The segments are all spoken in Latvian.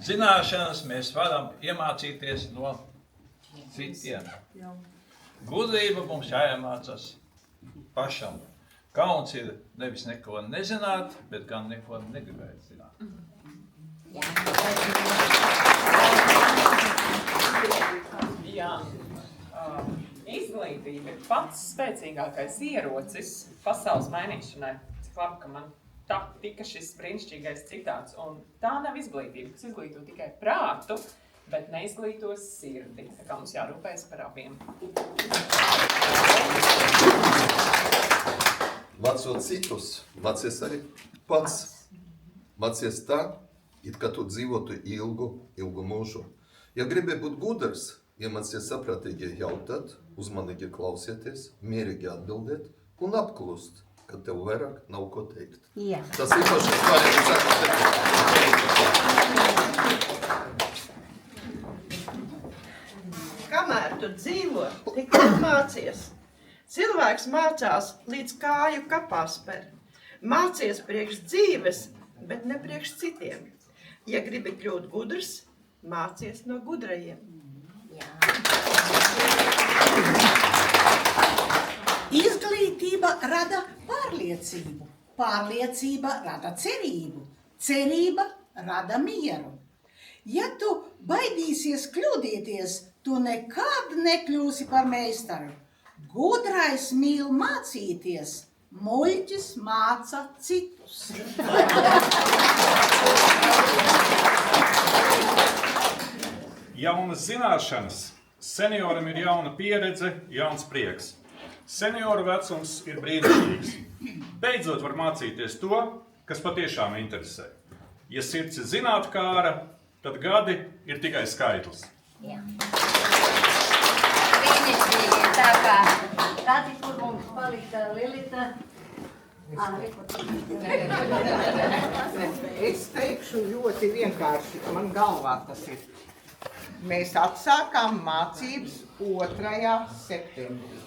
Zināšanas mēs varam iemācīties no citiem. Gudrība mums jāiemācās pašam. Kauns ir nevis neko nezināt, bet gan neko negribēt zināt. Jā. Izglītība ir pats spēcīgākais ierocis pasaules mainīšanai. Cik labi, ka man tika šis brīnišķīgais citāts. Un tā nav izglītība, kas izglīto tikai prātu, bet neizglītos sirdi. Tā kā mums jārūpējas par abiem. Mācot citus, mācies arī pats. Mācies tā, it kā tu dzīvotu ilgu mūžu. Ja gribi būt gudrs, iemācies saprātīgi jautāt, uzmanīgi klausieties, mierīgi atbildēt un apklust, kad tev vairāk nav ko teikt. Jā. Tas īpaši svarīgi. Kamēr tu dzīvo, tikko mācies. Cilvēks mācās līdz kāju kapā spēr. Mācies priekš dzīves, bet ne priekš citiem. Ja gribi kļūt gudrs, mācies no gudrajiem. Izglītība rada pārliecību, pārliecība rada cerību, cerība rada mieru. Ja tu baidīsies kļūdīties, tu nekad nekļūsi par meistaru. Gudrais mīl mācīties, muļķis māca citus. Jaunas zināšanas. Senioram ir jauna pieredze, jauns prieks. Senioru vecums ir brīnišķīgs. Beidzot var mācīties to, kas patiešām interesē. Ja sirds ir zinātkāra, tad gadi ir tikai skaitlis. Jā. Brīnišķīgi, tā kā gadi, kur mums palika Lilita. Es teikšu ļoti vienkārši, man galvā tas ir. Mēs atsākām mācības 2. septembrī.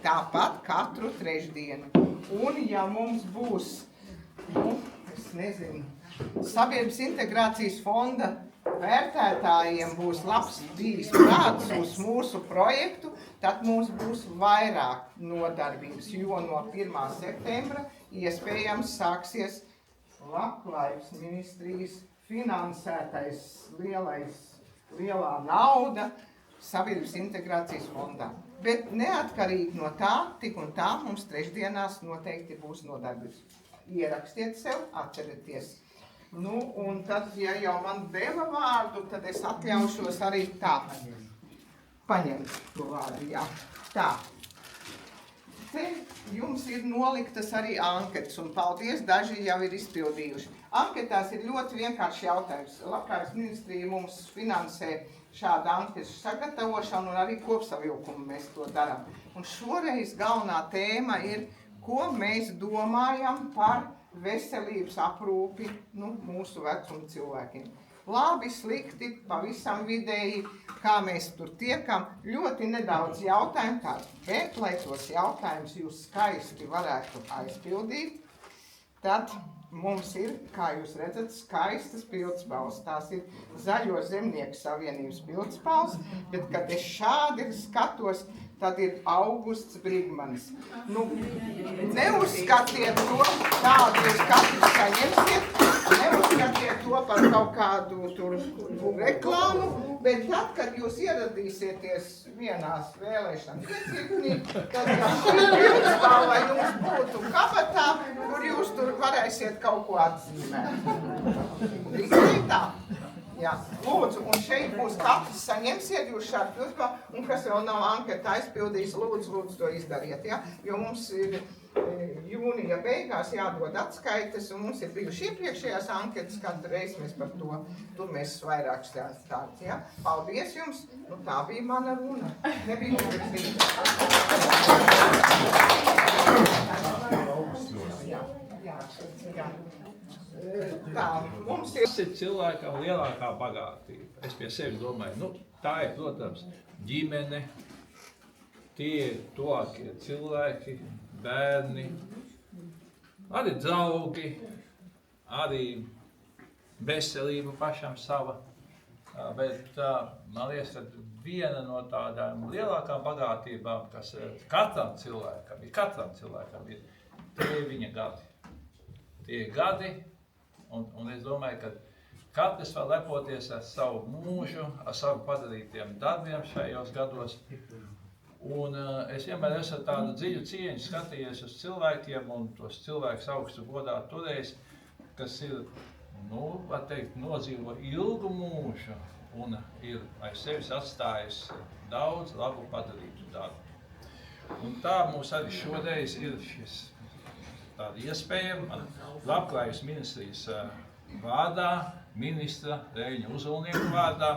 Tāpat katru trešdienu. Un ja mums būs, es nezinu, Sabiedrības integrācijas fonda vērtētājiem būs labs dzīves prāts uz mūsu projektu, tad mums būs vairāk nodarbības, jo no 1. septembra iespējams sāksies Labklājības ministrijas finansētais lielā nauda Sabiedrības integrācijas fondā. Bet neatkarīgi no tā, tik un tā mums trešdienās noteikti būs nodarbības. Ierakstiet sev, atcerieties. Nu, un tad, ja jau man deva vārdu, tad es atļaušos arī tā paņemt to vārdu, jā. Tā. Te jums ir noliktas arī anketas, un paldies, daži jau ir izpildījuši. Anketās ir ļoti vienkārši jautājums. Labklājības ministrija mums finansē šādu anketu sagatavošanu un arī kopsavilkumu mēs to darām. Un šoreiz galvenā tēma ir, ko mēs domājam par veselības aprūpi mūsu vecuma cilvēkiem. Labi, slikti, pavisam vidēji, kā mēs tur tiekam, ļoti nedaudz jautājumu tāds, bet, lai tos jautājumus jūs skaisti varētu aizpildīt, tad mums ir, kā jūs redzat, skaistas pildspalvas. Tās ir Zaļo zemnieku savienības pildspalvas, bet, kad es šādi skatos, tad ir Augusts Brigmanis. Nu, neuzskatiet to, tādu jūs katrs saņemsiet, neuzskatiet to par kaut kādu tur reklāmu, bet tad, kad jūs ieradīsieties vienās vēlēšanas iecirknī, tad šī pildspalva jums būtu kabatā, kur jūs tur varēsiet kaut ko atzīmēt. Tikai tā. Jā, lūdzu, un šeit būs katrs saņemsiet jūs šādu pildspalvu, un kas vēl nav anketa aizpildījis, lūdzu to izdariet, ja? Jo mums ir jūnija beigās jādod atskaites, un mums ir bijuši iepriekšējās anketas, katru reizi mēs par to, tur mēs vairāk stāsts, ja? Paldies jums, nu tā bija mana runa, nebija uzrakstīta. Jā. Jā. Tā, mums ir. Tas ir cilvēkam lielākā bagātība. Es pie sevis domāju, tā ir, protams, ģimene, tie ir tuvākie cilvēki, bērni, arī draugi, arī veselība pašam sava. Bet man liekas, ka viena no tādām lielākām bagātībām, kas katram cilvēkam ir, tie ir viņa gadi. Tie ir gadi, un es domāju, ka katrs var lepoties ar savu mūžu, ar savu padarītiem darbiem šajos gados. Un es vienmēr esmu tādu dziļu cieņu skatījies uz cilvēkiem un tos cilvēkus augstu godā turējis, kas ir, var teikt, nodzīvo ilgu mūžu un ir aiz sevis atstājis daudz labu padarītu darbu. Un tā mums arī šoreiz ir tāda iespēja Labklājības ministrijas vārdā, ministra Reiņa Uzulnieka vārdā,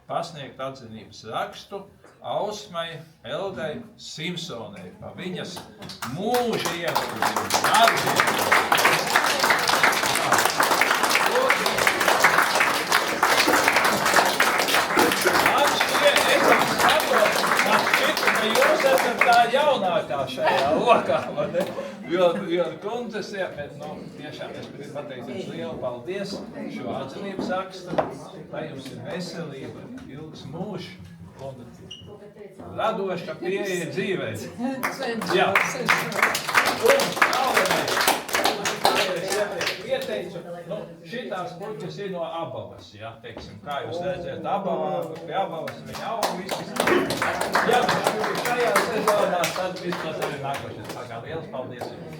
pasniegt atzinības rakstu Ausmai Eldai Simpsonai par viņas mūža ieguldījumu darbiem. Jūs esat tā jaunākā šajā lokā, vai ne? Jo kundzes, bet tiešām es gribu pateikt jums lielu paldies šo atzinības rakstu, lai jums ir veselība, ilgs mūžs un radoša pieeja dzīvē. Jā. Un galvenais, ieteicu, šitās puķas ir no abavas, ja, teiksim, kā jūs redzēt, pie abavas viņa aug viss. Ja šajā sezonā, tad viss tas arī nākošais. Tā kā liels paldies jums.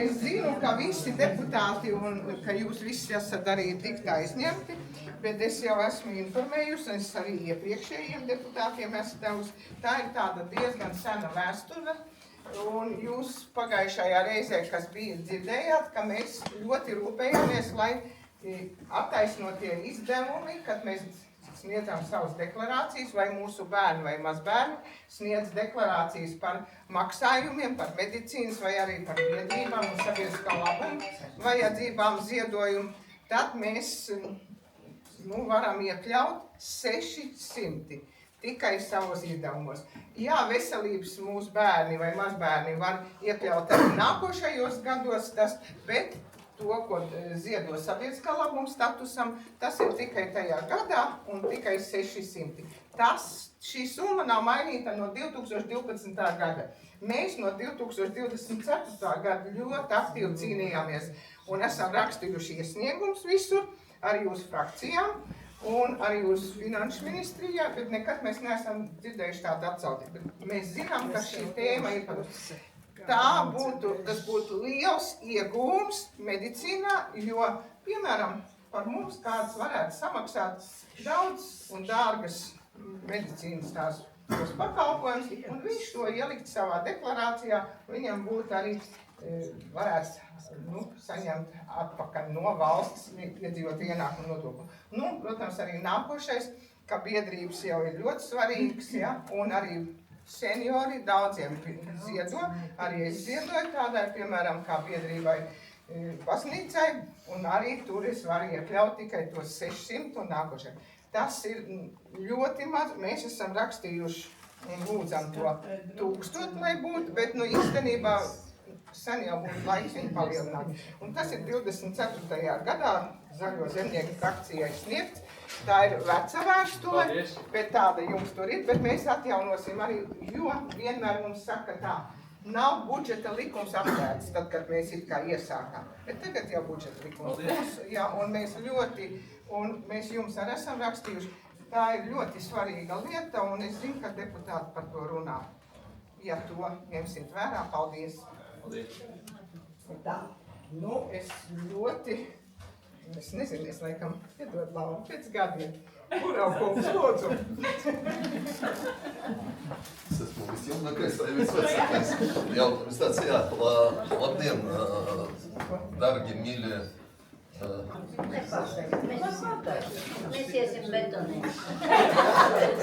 Es zinu, ka visi deputāti un ka jūs visi esat arī tik aizņemti, bet es jau esmu informējusi, es arī iepriekšējiem deputātiem esmu devusi. Tā ir tāda diezgan sena vēsture, un jūs pagājušajā reizē, kas bija, dzirdējāt, ka mēs ļoti rūpējāmies, lai attaisnotie izdevumi, kad mēs sniedzam savas deklarācijas, vai mūsu bērni vai mazbērni sniedz deklarācijas par maksājumiem, par medicīnas vai arī par biedrībām un sabiedriskā labuma vajadzībām ziedojumu, tad mēs varam iekļaut 600 tikai savos izdevumos. Jā, veselības mūsu bērni vai mazbērni var iekļaut arī nākošajos gados, bet to, ko ziedo sabiedriskā labuma statusam, tas ir tikai tajā gadā un tikai 600. Šī summa nav mainīta no 2012. gada. Mēs no 2024. gada ļoti aktīvi cīnījāmies un esam rakstījuši iesniegums visur, arī uz frakcijām un arī uz finanšu ministrijā, bet nekad mēs neesam dzirdējuši tādu atsauci. Mēs zinām, ka šī tēma ir par tas būtu liels iegūms medicīnā, jo, piemēram, par mums kāds varētu samaksāt daudz un dārgas medicīnas tās pakalpojums, un viņš to ielikt savā deklarācijā, viņam būtu arī varētu saņemt atpakaļ no valsts iedzīvot ienākumu nodokli. Protams, arī nākošais, ka biedrības jau ir ļoti svarīgas, ja, un arī seniori daudziem ziedo, arī es ziedoju tādai, piemēram, kā biedrībai baznīcai, un arī tur es varu iekļaut tikai tos 600 un nākošais. Tas ir ļoti maz, mēs esam rakstījuši un lūdzam to 1000, lai būtu, bet īstenībā sen jau būtu laiks viņu palielināt. Un tas ir 24. gadā Zaļo zemnieku frakcijai sniegts. Tā ir veca vēstule, bet tāda jums tur ir, bet mēs atjaunosim arī, jo vienmēr mums saka tā, nav budžeta likums atvērts, tad, kad mēs it kā iesākām. Bet tagad jau budžeta likums būs, jā, un mēs jums arī esam rakstījuši. Tā ir ļoti svarīga lieta, un es zinu, ka deputāti par to runā. Ja to ņemsiet vērā, paldies. Paldies. Tā, es nezinu, es laikam iedod Lauru pēc gadiem. Kuraukungs, lūdzu. Es esmu visjaunākais vai visvecākais. Jautājums tāds, jā, labdien, dargi, mīļie Mēs iesim betonē.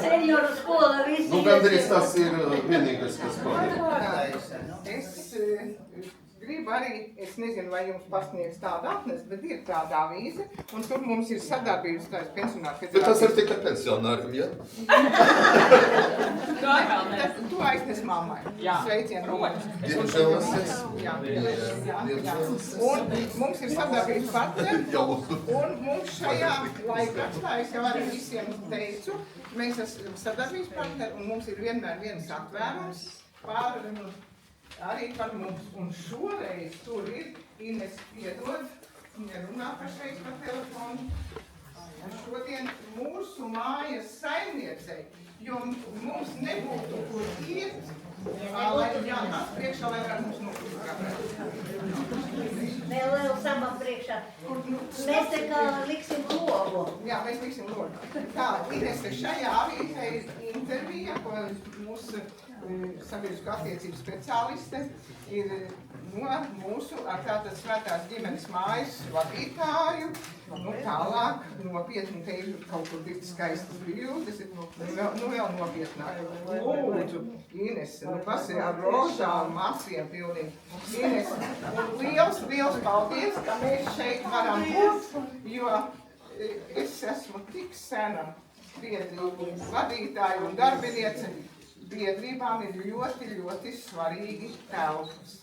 Senioru skola visi Nu, gandrīz tas ir vienīgais, kas paliek. Es gribu arī, es nezinu, vai jums pasniegs tādu atnes, bet ir tāda avīze, un tur mums ir sadarbības tās pensionāru Bet tas ir federācijas. tikai pensionāriem, ja? Tu aiznes mammai. Jā. Sveicienu. Diemžēl es esmu. Jā. Diemžēl es esmu. Un mums ir sadarbības partneri, Jau. un mums šajā laikrakstā, es jau arī visiem teicu, mēs esam sadarbības partneri, un mums ir vienmēr viens atvērums arī par mums. Un šoreiz tur ir Ines piedod, viņa runā pašreiz par telefonu. Un šodien mūsu mājas saimniecei, jo mums nebūtu kur iet, lai jānāk priekšā, lai varētu mums nokļūt. vēl samam priekšā. Mēs te kā liksim logu. Jā, mēs liksim logu. Tā, Inese, šajā avīzē ir intervija, ko mūsu sabiedrisko attiecību speciāliste ir no mūsu ar tātad svētās ģimenes mājas vadītāju. Nu, tālāk nopietni te ir kaut kur tik skaistas bildes, vēl nopietnāk. Lūdzu, Inese, tas ir ar rožām, masiem pilnīgi. Inese, un liels paldies, ka mēs šeit varam būt, jo es esmu tik sena biedrību vadītāja un darbiniece. Biedrībām ir ļoti svarīgi telpas.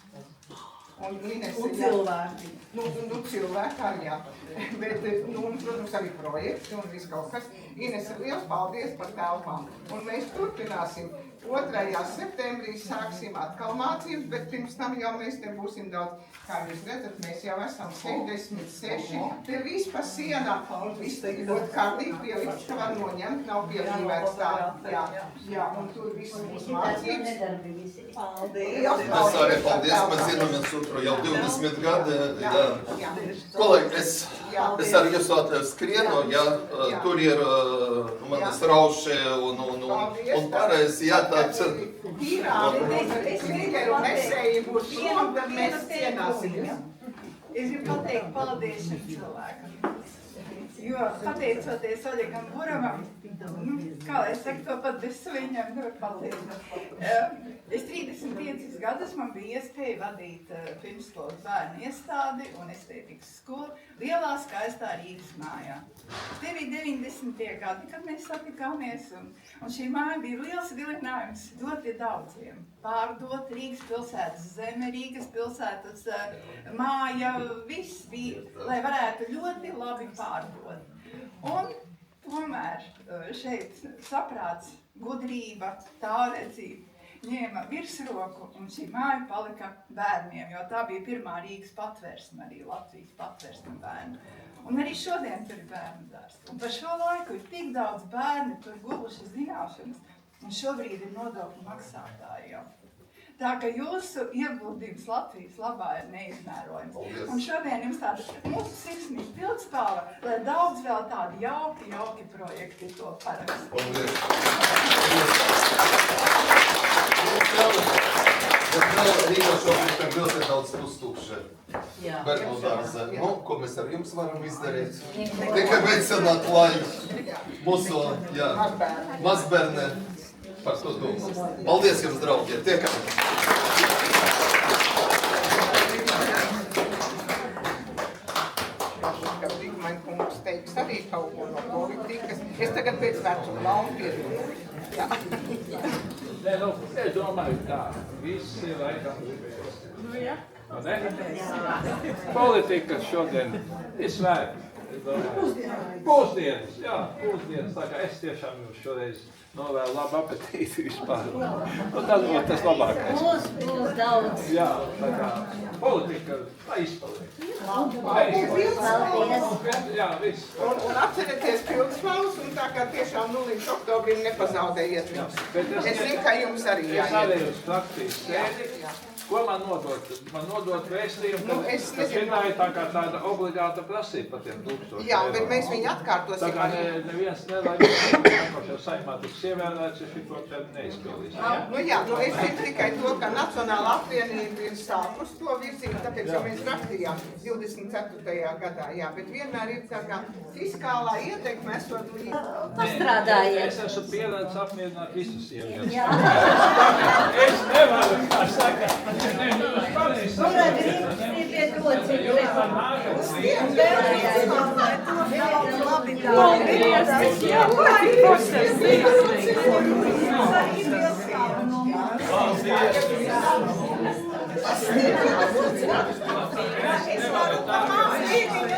Un cilvēki. Nu, cilvēki arī, jā. Bet, protams, arī projekti un viss kaut kas. Inese, liels paldies par telpām. Un mēs turpināsim. 2. septembrī sāksim atkal mācības, bet pirms tam jau mēs te būsim daudz. Kā jūs redzat, mēs jau esam 66. Te viss pa sienām. Un viss te ir ļoti kārtīgi pielikts, ka var noņemt, nav piezīmēts tā. Jā, un tur viss mūsu mācības. Mēs arī paldies, mēs zinamies otru jau 20 gadi. Kolēģi, es ar jūsu atļauju skrienu, tur ir manas rauši un pareizi, tāds. Es gribu nesēju būs šom, tad mēs cienāsimies. Es gribu pateikt paldies šim cilvēkam, jo pateicoties Oļegam Buravam, kā lai saka, to pat bez viņam nevar pateikt. Es 35 gadus man bija iespēja vadīt pirmsskolas bērnu iestādi un estētikas skolu lielā skaistā Rīgas mājā. Te bija 90. gadi, kad mēs satikāmies, un šī māja bija liels vilinājums ļoti daudziem. Pārdot Rīgas pilsētas zeme, Rīgas pilsētas māja, viss bija, lai varētu ļoti labi pārdot. Un tomēr šeit saprāts, gudrība, tālredzība ņēma virsroku, un šī māja palika bērniem, jo tā bija pirmā Rīgas patvērsme, arī Latvijas patvērsme bērnu. Un arī šodien tur ir bērnu dārs. Un par šo laiku ir tik daudz bērni, tur guvuši zināšanas, un šobrīd ir nodokļu maksātāji jau. Tā ka jūsu ieguldījums Latvijas labā ir neizmērojams. Un šodien jums tāda mūsu sirsnīga pildspāva, lai daudz vēl tādi jauki projekti to parakst. Rīgā šobrīd ir ļoti daudz pustūkši bērnu dārza. Nu, ko mēs ar jums varam izdarīt? Tikai veicināt, lai mūsu mazbērni par to domā. Paldies jums, draugi! Tiekamies! Man kungs teiks arī kaut ko no politikas. Es tagad pēc vecuma launu piedod. Jā. Nē, es domāju tā, visi laikam gribēs. Ne? Politika šodien ir svēta. Pusdienas, jā, pusdienas. Tā kā es tiešām jums šoreiz novēlu labu apetīti vispār. Nu, tas būtu tas labākais. Būs daudz. Jā, tā kā politika aizpaliek. Paldies. Jā, viss. Un atcerieties pildspalvas, un tā kā tiešām līdz oktobrim nepazaudējiet viņus. Es zinu, ka jums arī Es arī uz frakcijas sēdi. Ko man nodot? Man nodot vēstījumu, Nu, ka es tas nezinu. vienā ir tā kā tāda obligāta prasība par tiem 1000 Jā, bet eiro. mēs viņu Tā atkārtosim kā arī. neviens nākošajā saimā tiks ievēlēts, ja šito te neizpildīs. Nu jā, nu es zinu tikai to, ka Nacionāla apvienība ir sākus to virzīt, tāpēc, jo mēs rakstījām 24. gadā, jā, bet vienmēr ir tā kā fiskālā ietekme esot līdz. Pastrādājiet. Es esmu pieredzis apmierināt visus sievietes. Jā. Es nevaru, kā saka, jūs pareizi Kurā saprotat. gribat rociņu? Jūs man nākat līdzi. Paldies! Jā, ļoti profesors!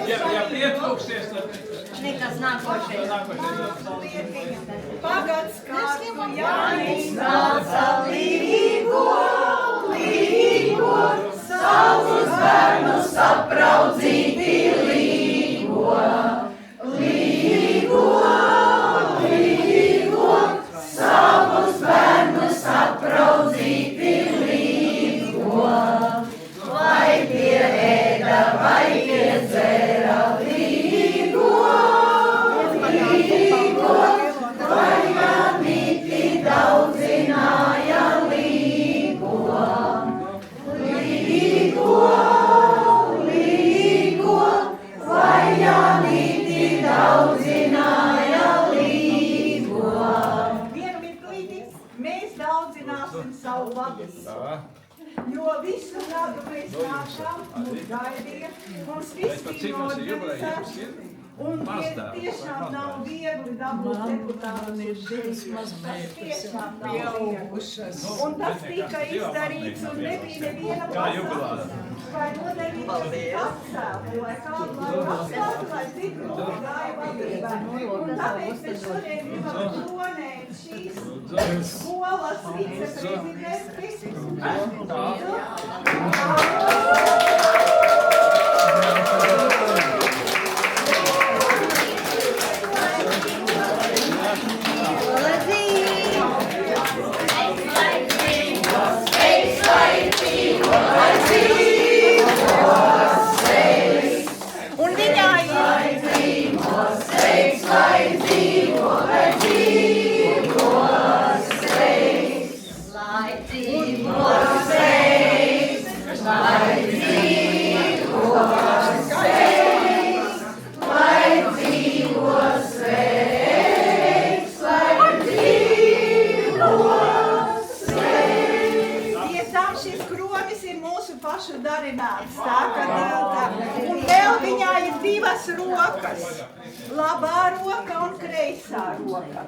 Ja pietrūksies, tad Nekas nākošais. Pagads, kādu Jānis Nāca līgo, savus bērnus apraudzīt līgo. Savus bērnus apraudzīt līgo. Vai pie ēda, vai pie dzera līgo. Vai mamīti daudzināja līgo. Vai mamīti daudzināja līgo. Vienu mirklīti mēs daudzināsim savu vadību. Jo visu gadu mēs nākam, mums gaidīja, mums viss bija organizēts. Un tiešām nav viegli dabūt deputātus. Tas tiešām nav viegli. Un tas tika izdarīts un nebija neviena pasākuma. Vai nodarīts atcēlti, lai kādu labu atcēlti, lai citu gāja vadībā. Un tāpēc mēs šodien gribam kronēt šīs skolas viceprezidentis. Un viņai šis kronis ir mūsu pašu darināts. Tā, un vēl viņā ir divas rokas. Labā roka un kreisā roka.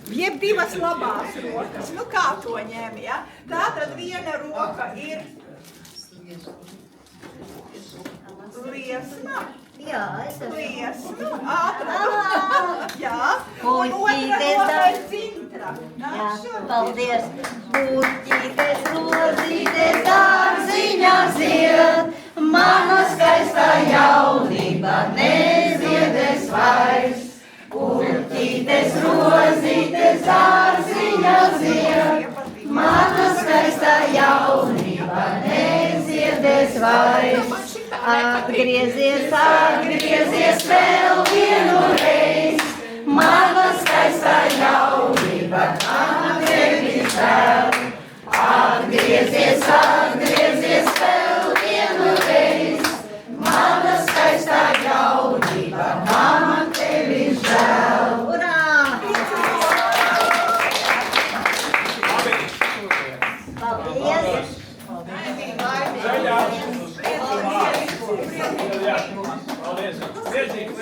Jeb divas labās rokas. Nu kā to ņem, ja? Tātad viena roka ir liesma. Jā, es esmu. Liesma. Ātrāk. Jā. Un otra roka ir cintra. Jā, paldies. Puķītes, rozītes, dārziņā zied, mana skaistā jaunība neziedēs vairs. Puķītes, rozītes, dārziņā zied, mana skaistā jaunība neziedēs vairs. Atgriezies, atgriezies vēl vienu reiz, mana skaistā jaunība, man tevi žēl. Atgriezies, atgriezies vēl vienu reiz, mana skaistā jaunība, man tevi žēl. Urā! Paldies! Paldies! Priecīgs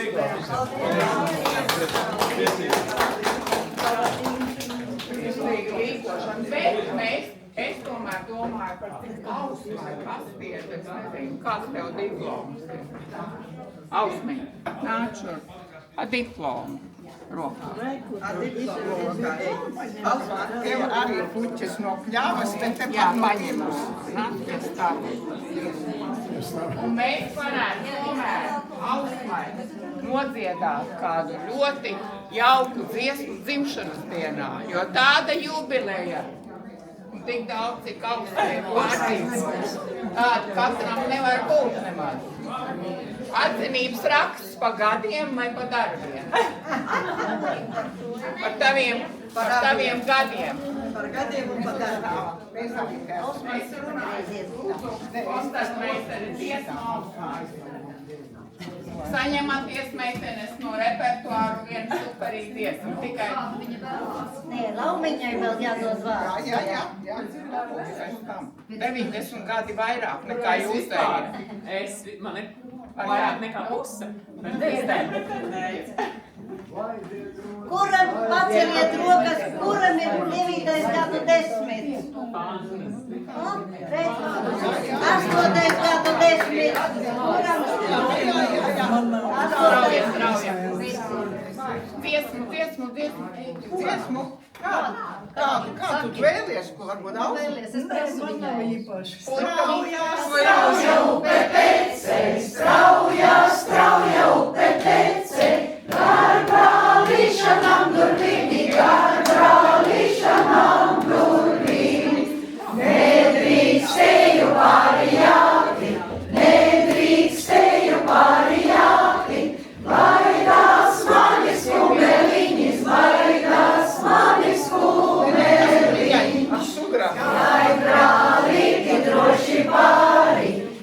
Bet es tomēr domāju par tik ausmai, kas tie, bet es nezinu, kāds tev diploms ir. Ausmiņ, nāc šur, ar diplomu rokā. Tev arī puķis no pļāvas, bet te Jā, pat paņemus, nācies tā. Un mēs varētu tomēr ausmai nodziedāt kādu ļoti jauku dziesmu dzimšanas dienā, jo tāda jubileja Un tik daudz, cik augstie pārdzīvos. Tāda katram nevar būt nemaz. Atzinības raksts pa gadiem vai pa darbiem? Par taviem gadiem. Par gadiem un par darbiem. Mēs arī Mēs runājam. Kontaktmeisteri dziesmu. Saņematies meitenes no repertuāru vienu superīgu dziesmu. Tikai Nē, Laumiņai vēl jādod vārds. Jā. 90 gadi vairāk nekā jūs teicat. Man ir vairāk nekā puse. Kuram paceliet rokas, kuram ir 9. gadu 10? 8. gadu 10. Kuram? Dziesmu. Kā tu vēlies, ko varbūt daudz? Es prasu viņai. Strauja upe tece, strauja upe tece, gar brālīšanām durvīm, nedrīkstēju pāri jāti, baidās manis kumeliņas,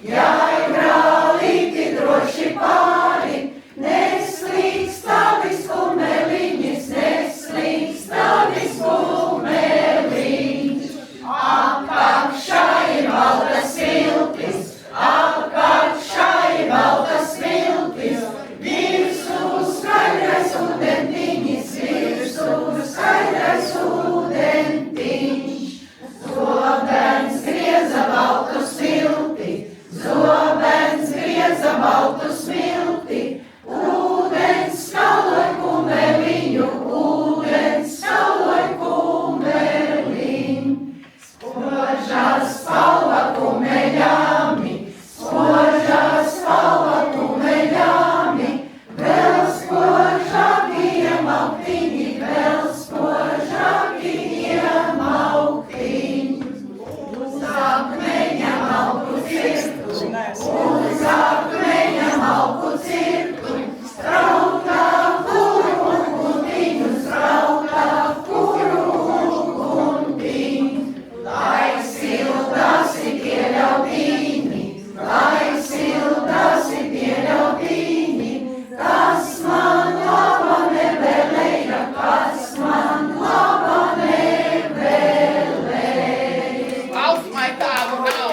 jai brālīti droši pāri, neslīgs tavis kumeliņas, apakšā ir baltas viltis, virsū skaidrais ūdentiņš, zobens grieza baltu smilti, ūdens skaloja kumeliņu, spožā spalva kumeļāmi, vēl spožāki iemaltiņi, uz akmeņa malku cirkli, strautā kuru un kuntiņu, lai sildāsi pieļautīni, kas man laba nevēlēja, Ausmai tādu nav.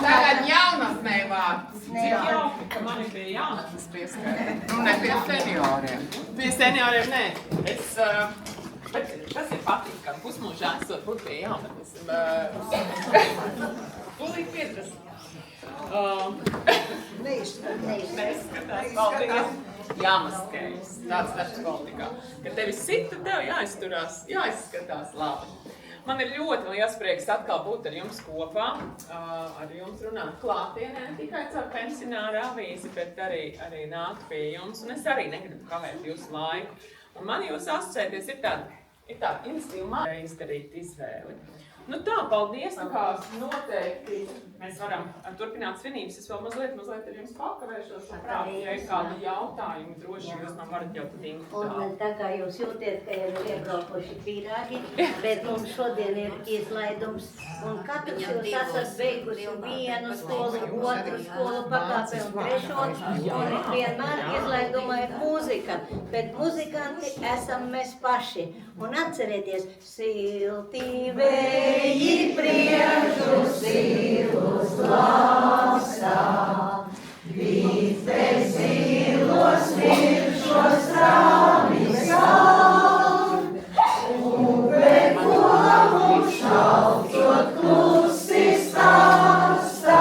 Tagad jaunatnē vārds. Cik jauki, ka mani pie jaunatnes pieskaita. Nu, ne pie senioriem. Pie senioriem nē. Bet tas ir patīkami. Pusmūžā esot būt pie jaunatnes. Tūlīt piedras. Neizskatās. Paldies. Jāmaskējas. Tāds darbs politikā. Kad tevi sit, tad tev jāizturās, jāizskatās labi. Man ir ļoti liels prieks atkal būt ar jums kopā, ar jums runāt klātienē, ne tikai caur pensionāru avīzi, bet arī nākt pie jums. Un es arī negribu kavēt jūsu laiku. Un man jūs asociēties ir tāda institīva izdarīt izvēli. Nu tā, paldies, tā kā noteikti mēs varam turpināt svinības. Es vēl mazliet ar jums pakavēšos, ja ir kādi jautājumi, droši jūs man varat jau tad individuāli. Un tā kā jūs jūtiet, ka ir iebraukoši pīrāgi, bet mums šodien ir izlaidums, un katrs jūs esat beiguši vienu skolu, otru skolu pakāpi un trešo, un vienmēr izlaidumā ir mūzika, bet muzikanti esam mēs paši. Un atcerieties, silti vēji priekšu silus lāsā, vīte zilos viršos rāmi sāl, upe komu šaucot klusi stāstā,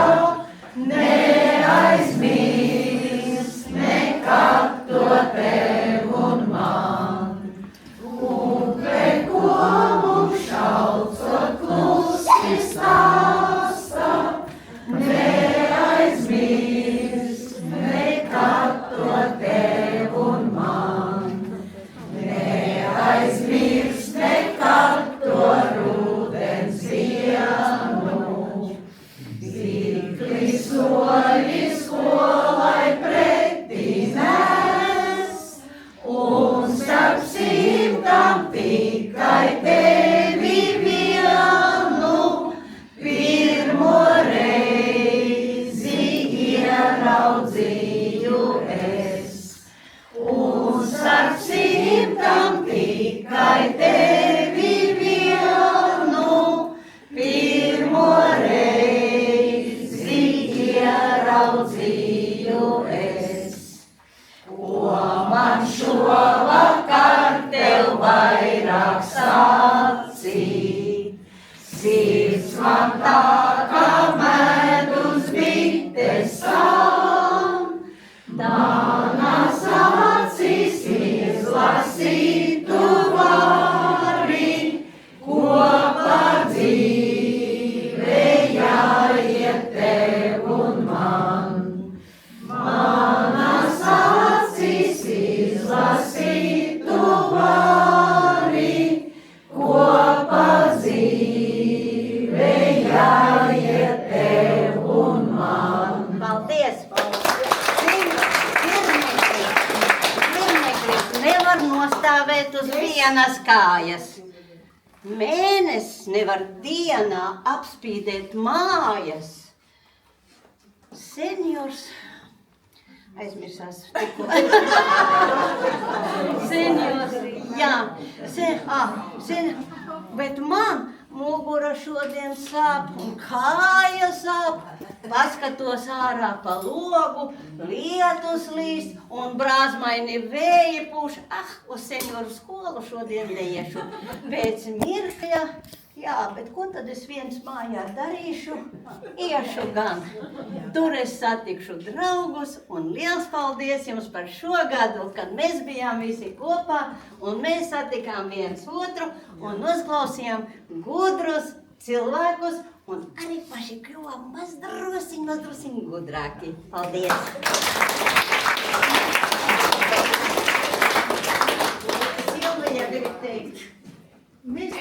neaizmirst nekad to tev un man. Upe komu šaucot klusi stāstā, neaizmirst nekad to tev un man. rakstīju es. Ko man šovakar tev vairāk sacīt? Sirds man tā kā medus bites sān, Danas acīs izlasīt tu vari, ko par dzīve jāiet tev un man. Manas acīs izlasīt tu vari, ko par dzīve jāiet tev un man. Paldies! Pirmeklis nevar nostāvēt uz vienas kājas. Mēnesis nevar dienā apspīdēt mājas. Seniors aizmirsās tikko. Seniors, jā. Bet man mugura šodien sāp un kāja sāp. Paskatos ārā pa logu, lietus līst un brāzmaini vēji pūš. Uz senioru skolu šodien neiešu. Pēc mirkļa, jā, bet ko tad es viens mājā darīšu? Iešu gan. Tur es satikšu draugus un liels paldies jums par šo gadu, kad mēs bijām visi kopā un mēs satikām viens otru un uzklausījām gudrus cilvēkus un arī paši kļuvām mazdrosiņi gudrāki. Paldies! Silvija grib teikt. Mēs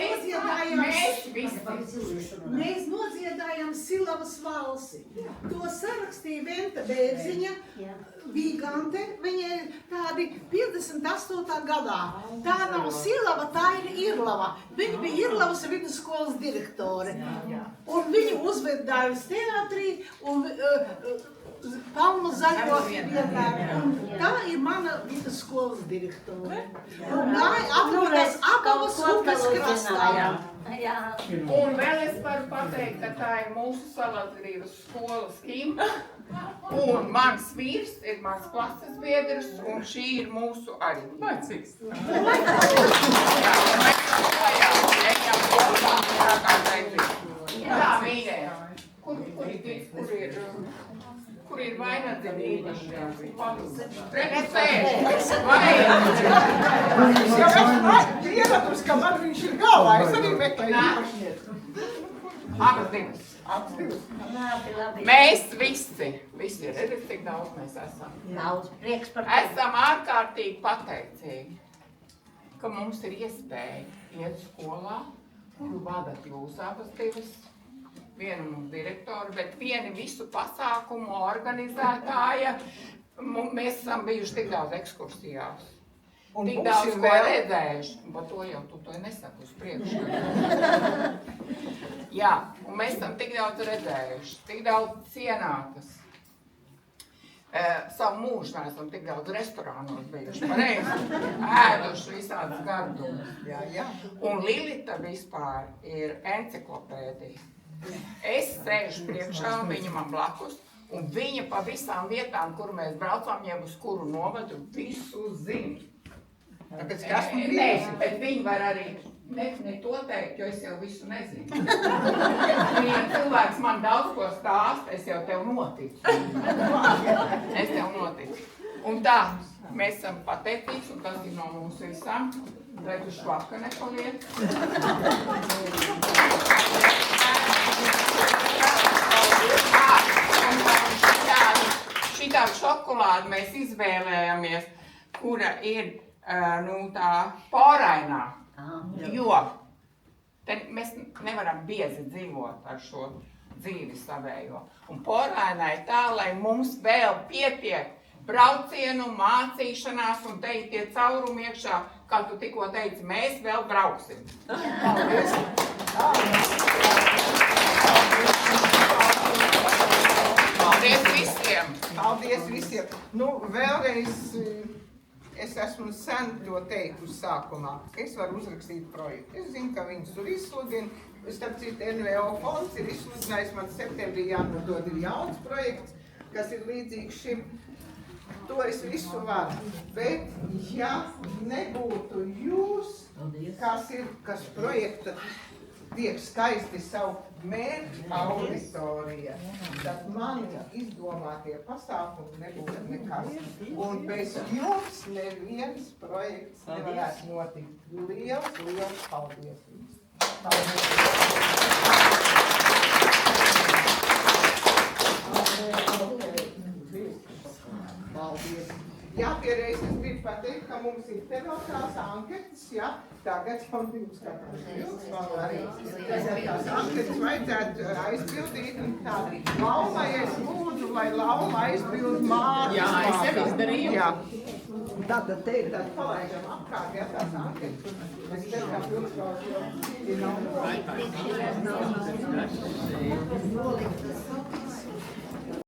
nodziedājām Silavas valsi. To sarakstīja Venta Bērziņa, Vigante, viņa ir tādi 58. gadā. Tā nav Silava, tā ir Irlava. Viņa bija Irlavas vidusskolas direktore. Un viņa uzvedājusi teātrī un Palmu zaļo vienmēr. Tā ir mana vidusskolas direktore. Un gāja atrodas abas upes krastā. Un vēl es varu pateikt, ka tā ir mūsu Salasgrīvas skolas himna. Un mans vīrs ir mans klases biedrs, un šī ir mūsu arī. Vecīgs. Tā, mīļie. Kur ir vainagdzība? Reku sēž. Ieradums, ka man viņš ir galvā, es arī meklēju īpašnieku. Abas divas. Mēs visi, redzat, cik daudz mēs esam. Daudz prieks par to. Esam ārkārtīgi pateicīgi, ka mums ir iespēja iet skolā, kuru vadat jūs abas divas. Viena mums direktora, bet viena visu pasākumu organizētāja. Mēs esam bijuši tik daudz ekskursijās. Tik daudz ko redzējuši. Un par to jau tu to nesaku uz priekšu. Jā, un mēs esam tik daudz redzējuši, tik daudz cienātas. Savu mūžu mēs esam tik daudz restorānos bijuši, pareizi, ēduši visādas gardumus. Un Lilita vispār ir enciklopēdija. Es sēžu priekšā, viņa man blakus, un viņa pa visām vietām, kur mēs braucām, jau uz kuru novadu, visu zina. Tāpēc, ka esmu Nē, bet viņi var arī ne to teikt, jo es jau visu nezinu. Ja cilvēks man daudz ko stāst, es jau tev noticu. Es tev noticu. Un tā, mēs esam pateicīgi, un tas ir no mums visām. Lai tu švaka nepaliek. Šitādu šokolādu mēs izvēlējāmies, kura ir tā porainā, jo mēs nevaram biezi dzīvot ar šo dzīvi savējo. Un porainā ir tā, lai mums vēl pietiek braucienu, mācīšanās un te ir tie caurumi iekšā, kā tu tikko teici, mēs vēl brauksim. Paldies! Paldies visiem! Paldies visiem! Nu, vēlreiz es esmu sen to teikusi sākumā. Es varu uzrakstīt projektu. Es zinu, ka viņus tur izsludina. Starp citu, NVO fonds ir izsludinājis, man septembrī jānodod ir jauns projekts. kas ir līdzīgs šim. To es visu varu. Bet, ja nebūtu jūs, kas projekta tiek skaisti saukt mērķu auditorija, tad mani izdomātie pasākumi nebūtu nekas. Un bez jums neviens projekts nevarētu notikt. Liels paldies! Paldies! Jā, pierreiz es gribu pateikt, ka mums ir te vēl tās anketas, jā, tagad jau jūs katrs jums vēl arī. Tās anketas vajadzētu aizpildīt un tādi Laumai es lūdzu, lai Lauma aizpild mātes. Jā, es jau izdarīju. Jā. Tātad te ir tādi palaidām apkārt, jā, tās anketas. Es tev kā pilskārši jau ir nav.